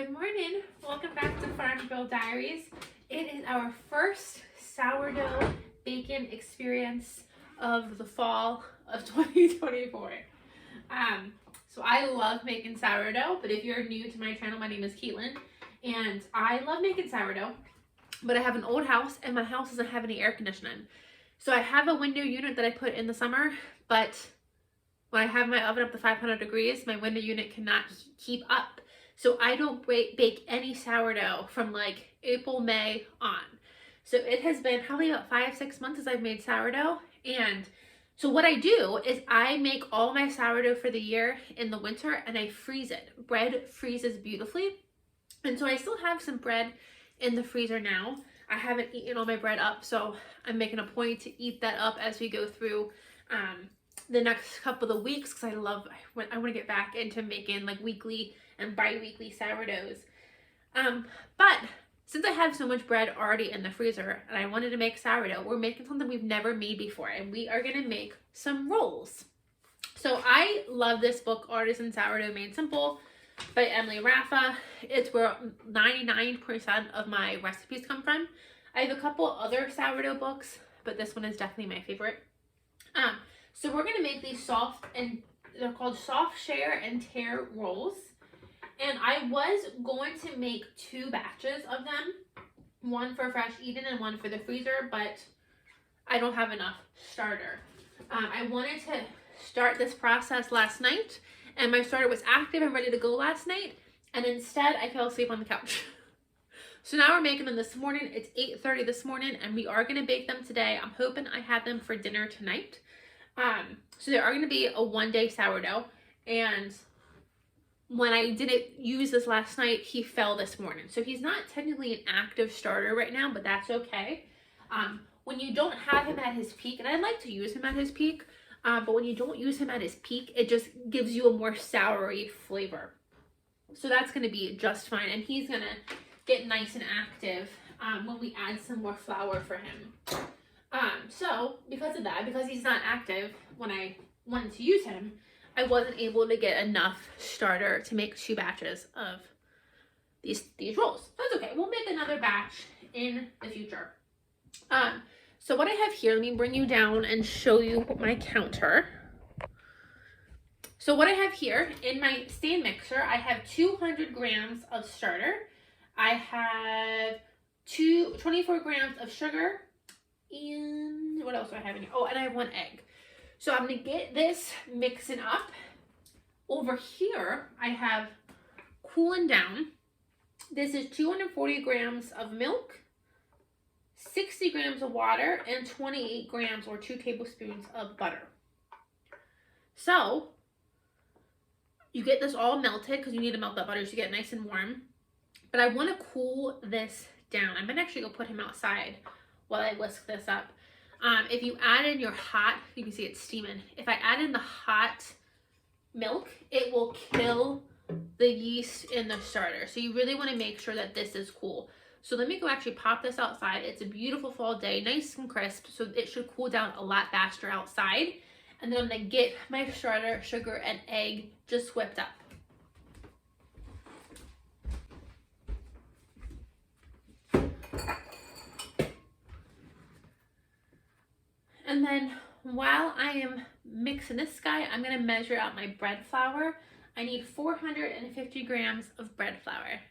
Good morning. Welcome back to Farm Girl Diaries. It is our first sourdough bacon experience of the fall of 2024. So I love making sourdough, but if you're new to my channel, my name is Caitlin, and I love making sourdough, but I have an old house and my house doesn't have any air conditioning. So I have a window unit that I put in the summer, but when I have my oven up to 500 degrees, my window unit cannot keep up. So I don't bake any sourdough from like April, May on. So it has been probably about 5-6 months since I've made sourdough. And so what I do is I make all my sourdough for the year in the winter and I freeze it. Bread freezes beautifully. And so I still have some bread in the freezer now. I haven't eaten all my bread up, so I'm making a point to eat that up as we go through the next couple of weeks, because I want to get back into making like weekly and bi-weekly sourdoughs. But since I have so much bread already in the freezer and I wanted to make sourdough, we're making something we've never made before, and we are going to make some rolls. So I love this book, Artisan Sourdough Made Simple by Emily Raffa. It's where 99% of my recipes come from. I have a couple other sourdough books, but this one is definitely my favorite. So we're going to make these they're called soft share and tear rolls. And I was going to make 2 batches of them, one for fresh eating and one for the freezer, but I don't have enough starter. I wanted to start this process last night, and my starter was active and ready to go last night, and instead I fell asleep on the couch. So now we're making them this morning. It's 8:30 this morning, and we are going to bake them today. I'm hoping I have them for dinner tonight. So they are going to be a 1-day sourdough, and when I didn't use this last night, he fell this morning. So he's not technically an active starter right now, but that's okay. When you don't have him at his peak, and I like to use him at his peak, but when you don't use him at his peak, it just gives you a more soury flavor. So that's going to be just fine, and he's going to get nice and active when we add some more flour for him. So because of that, because he's not active when I wanted to use him, I wasn't able to get enough starter to make 2 batches of these rolls. That's okay. We'll make another batch in the future. So what I have here, let me bring you down and show you my counter. So what I have here in my stand mixer, I have 200 grams of starter. I have 24 grams of sugar, and what else do I have in here? Oh, and I have 1 egg. So I'm going to get this mixing up. Over here, I have cooling down. This is 240 grams of milk, 60 grams of water, and 28 grams or 2 tablespoons of butter. So you get this all melted, because you need to melt that butter so you get it nice and warm. But I want to cool this down. I'm going to actually go put him outside while I whisk this up. If you add in your hot, you can see it's steaming. If I add in the hot milk, it will kill the yeast in the starter. So you really want to make sure that this is cool. So let me go actually pop this outside. It's a beautiful fall day, nice and crisp. So it should cool down a lot faster outside. And then I'm going to get my starter, sugar, and egg just whipped up. And then while I am mixing this guy, I'm going to measure out my bread flour. I need 450 grams of bread flour.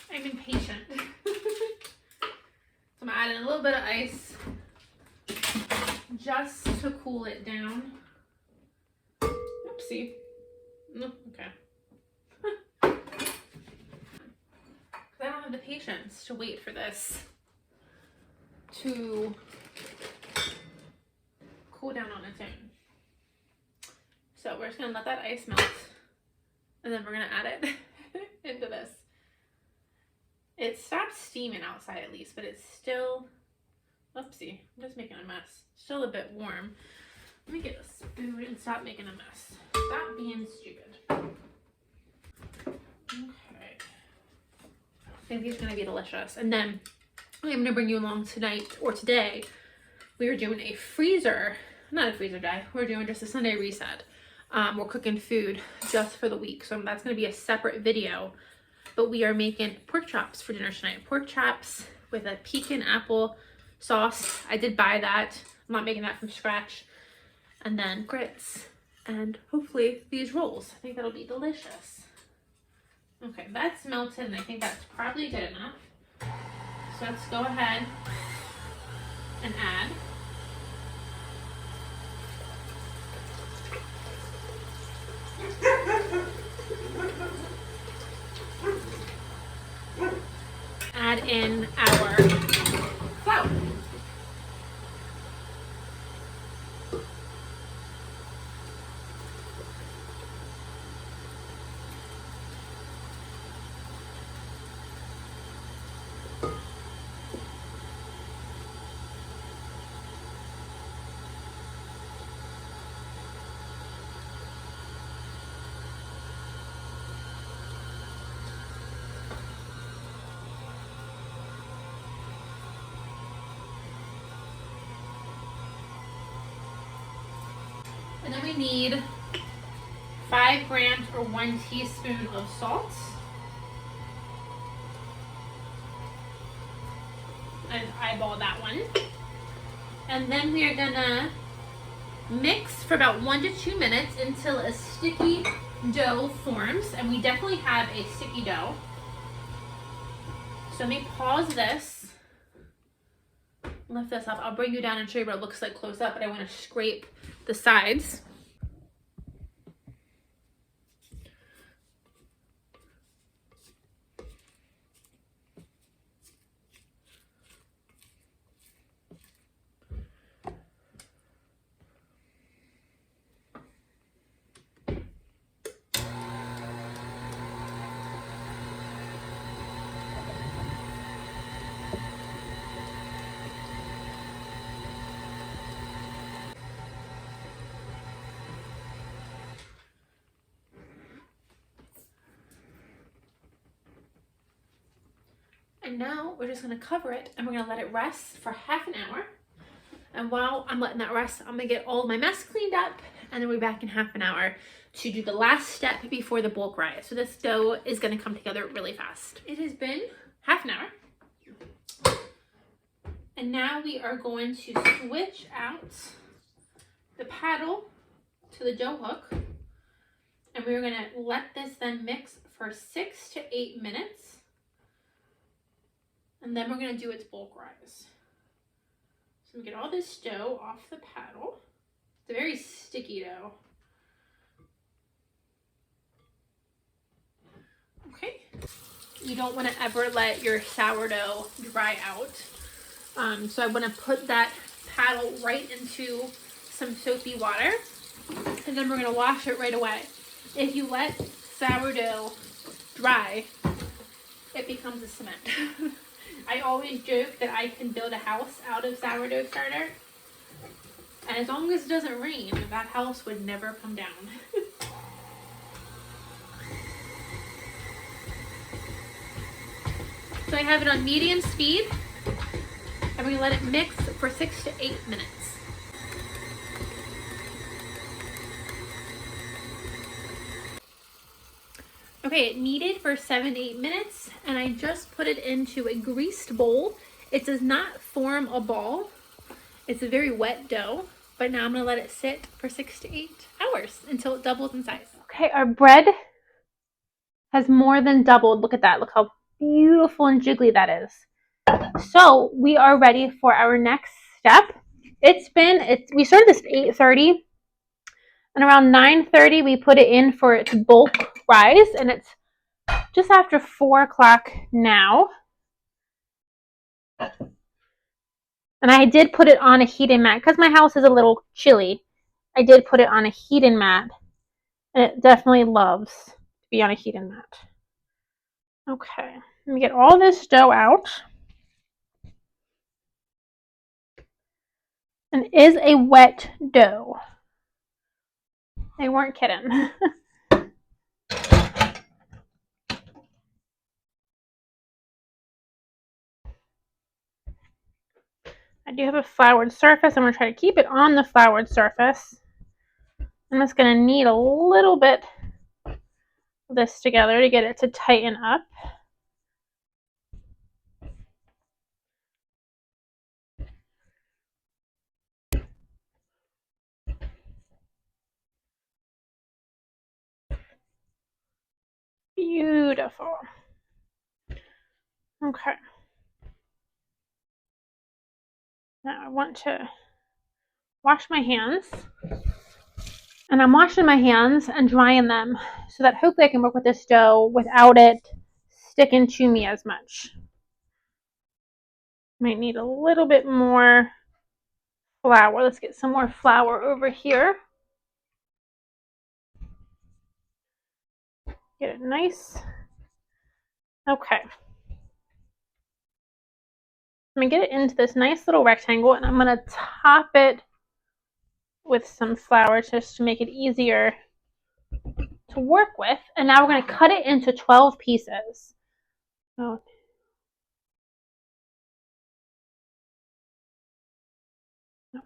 I'm impatient. So I'm adding a little bit of ice just to cool it down. Oopsie. No, okay. have the patience to wait for this to cool down on its own. So we're just gonna let that ice melt, and then we're gonna add it into this. It stopped steaming outside at least, but it's still, oopsie, I'm just making a mess. Still a bit warm. Let me get a spoon and stop making a mess. Stop being stupid. Okay. I think these are gonna be delicious. And then I'm gonna bring you along tonight or today. We are doing a freezer, not a freezer day. We're doing just a Sunday reset. We're cooking food just for the week. So that's gonna be a separate video. But we are making pork chops for dinner tonight. Pork chops with a pecan apple sauce. I did buy that. I'm not making that from scratch. And then grits. And hopefully these rolls. I think that'll be delicious. Okay, that's melted and I think that's probably good enough. So let's go ahead and add. Add in our flour. And then we need 5 grams or 1 teaspoon of salt. I just eyeball that one. And then we are gonna mix for about 1 to 2 minutes until a sticky dough forms. And we definitely have a sticky dough. So let me pause this. Lift this up. I'll bring you down and show you what it looks like close up, but I want to scrape the sides. And now we're just gonna cover it and we're gonna let it rest for half an hour. And while I'm letting that rest, I'm gonna get all of my mess cleaned up and then we'll be back in half an hour to do the last step before the bulk rise. So this dough is gonna come together really fast. It has been half an hour. And now we are going to switch out the paddle to the dough hook. And we're gonna let this then mix for 6 to 8 minutes. And then we're going to do its bulk rise. So we get all this dough off the paddle. It's a very sticky dough. Okay. You don't want to ever let your sourdough dry out. So I want to put that paddle right into some soapy water. And then we're going to wash it right away. If you let sourdough dry, it becomes a cement. I always joke that I can build a house out of sourdough starter. And as long as it doesn't rain, that house would never come down. So I have it on medium speed. And we're going to let it mix for 6 to 8 minutes. Okay, it kneaded for 7 to 8 minutes, and I just put it into a greased bowl. It does not form a ball. It's a very wet dough, but now I'm gonna let it sit for 6 to 8 hours until it doubles in size. Okay, our bread has more than doubled. Look at that. Look how beautiful and jiggly that is. So we are ready for our next step. We started this at 8:30. And around 9:30, we put it in for its bulk rise, and it's just after 4 o'clock now. And I did put it on a heating mat because my house is a little chilly. I did put it on a heating mat. And it definitely loves to be on a heating mat. Okay, let me get all this dough out. And it is a wet dough. They weren't kidding. I do have a floured surface. I'm going to try to keep it on the floured surface. I'm just going to knead a little bit of this together to get it to tighten up. Beautiful. Okay. Now I want to wash my hands. And I'm washing my hands and drying them so that hopefully I can work with this dough without it sticking to me as much. Might need a little bit more flour. Let's get some more flour over here. Get it nice. Okay. I'm going to get it into this nice little rectangle, and I'm going to top it with some flour just to make it easier to work with. And now we're going to cut it into 12 pieces. Oh. No.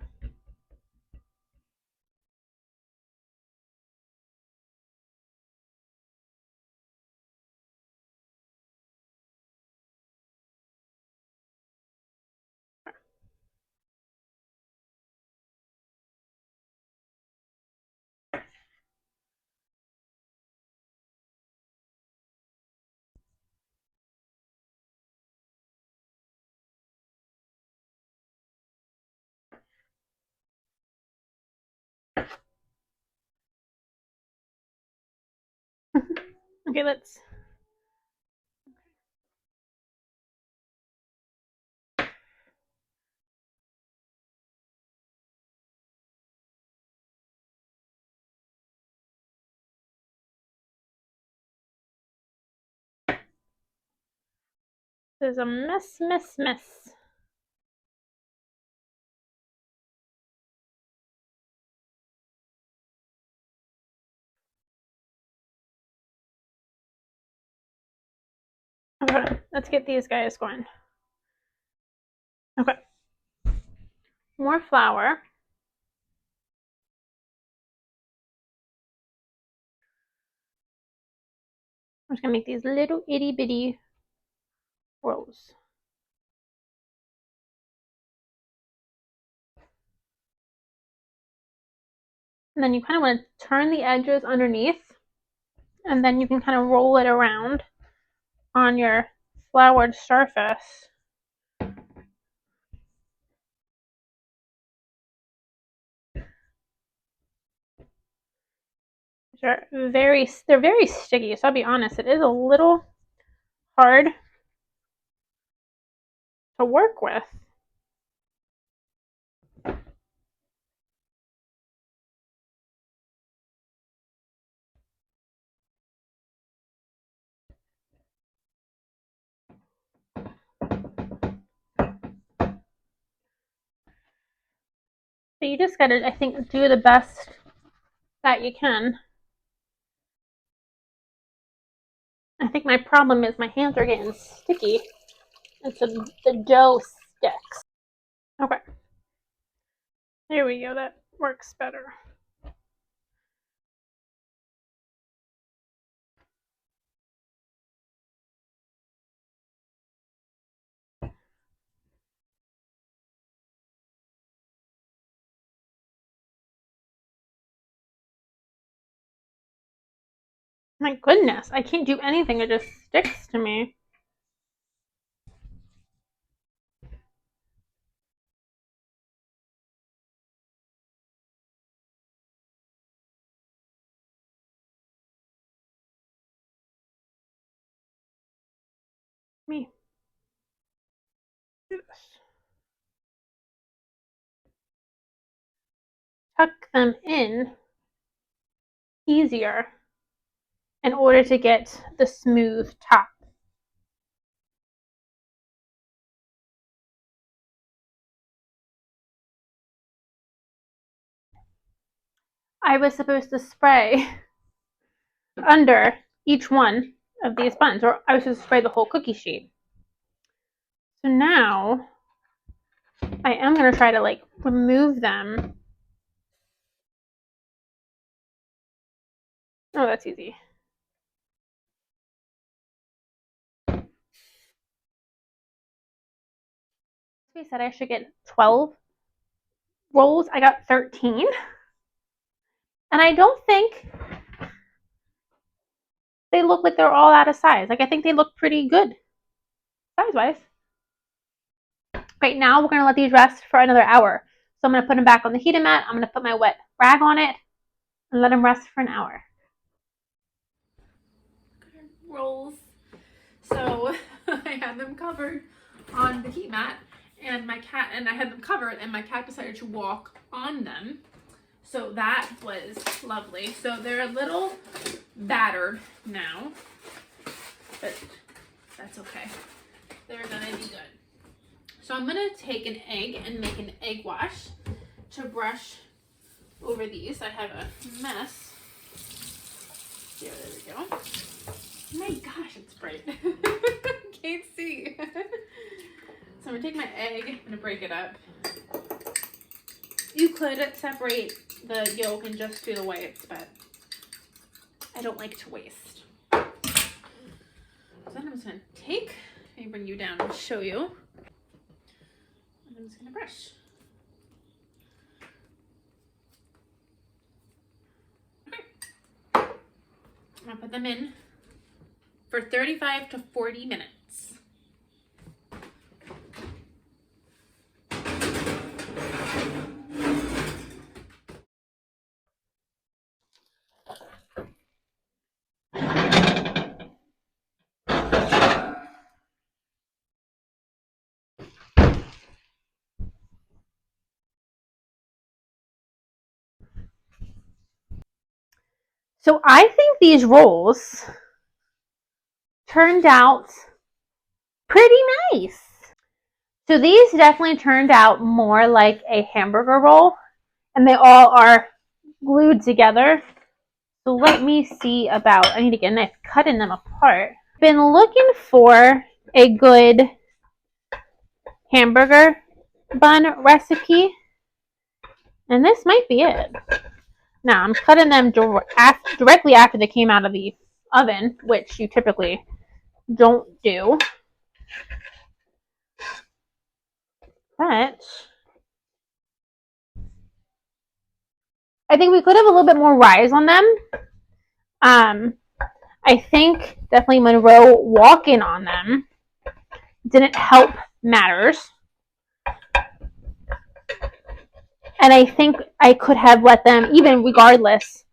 Okay, let's. This is a mess. Okay, let's get these guys going. Okay. More flour. I'm just going to make these little itty bitty rolls. And then you kind of want to turn the edges underneath, and then you can kind of roll it around on your floured surface. They're very sticky, so I'll be honest, it is a little hard to work with. So you just gotta, I think, do the best that you can. I think my problem is my hands are getting sticky, and so the dough sticks. Okay. There we go, that works better. My goodness, I can't do anything, it just sticks to me. tuck them in easier in order to get the smooth top. I was supposed to spray under each one of these buns, or I was supposed to spray the whole cookie sheet. So now I am going to try to like remove them. Oh, that's easy. We said I should get 12 rolls. I got 13. And I don't think they look like they're all out of size. Like, I think they look pretty good size-wise. Right now, we're going to let these rest for another hour. So I'm going to put them back on the heating mat. I'm going to put my wet rag on it and let them rest for an hour. Rolls. So I had them covered on the heat mat, and I had them covered, and my cat decided to walk on them. So that was lovely. So they're a little battered now, but that's okay. They're gonna be good. So I'm gonna take an egg and make an egg wash to brush over these. I have a mess. There we go. Oh my gosh, it's bright. Can't see. So I'm gonna take my egg, I'm gonna break it up. You could separate the yolk and just do the whites, but I don't like to waste. So then I'm just gonna take, let me bring you down and show you. And I'm just gonna brush. Okay. I'm gonna put them in for 35 to 40 minutes. So I think these rolls turned out pretty nice. So these definitely turned out more like a hamburger roll, and they all are glued together. So let me see about, I need to get a knife cutting them apart. Been looking for a good hamburger bun recipe, and this might be it. Now I'm cutting them directly after they came out of the oven, which you typically don't do. But I think we could have a little bit more rise on them. I think definitely Monroe walking on them didn't help matters. And I think I could have let them, even regardless,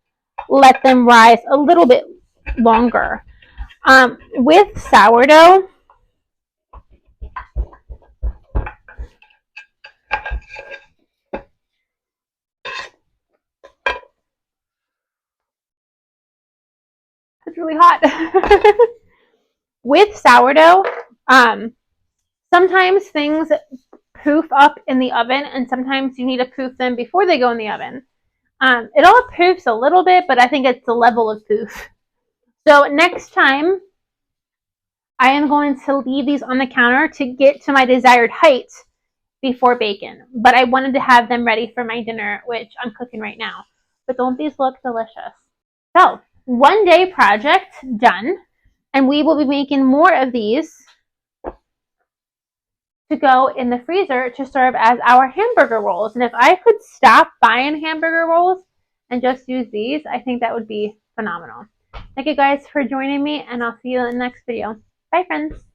let them rise a little bit longer. With sourdough, it's really hot. With sourdough, sometimes things poof up in the oven, and sometimes you need to poof them before they go in the oven. It all poofs a little bit, but I think it's the level of poof. So next time, I am going to leave these on the counter to get to my desired height before bacon. But I wanted to have them ready for my dinner, which I'm cooking right now. But don't these look delicious? So, one day project done. And we will be making more of these to go in the freezer to serve as our hamburger rolls. And if I could stop buying hamburger rolls and just use these, I think that would be phenomenal. Thank you guys for joining me, and I'll see you in the next video. Bye, friends.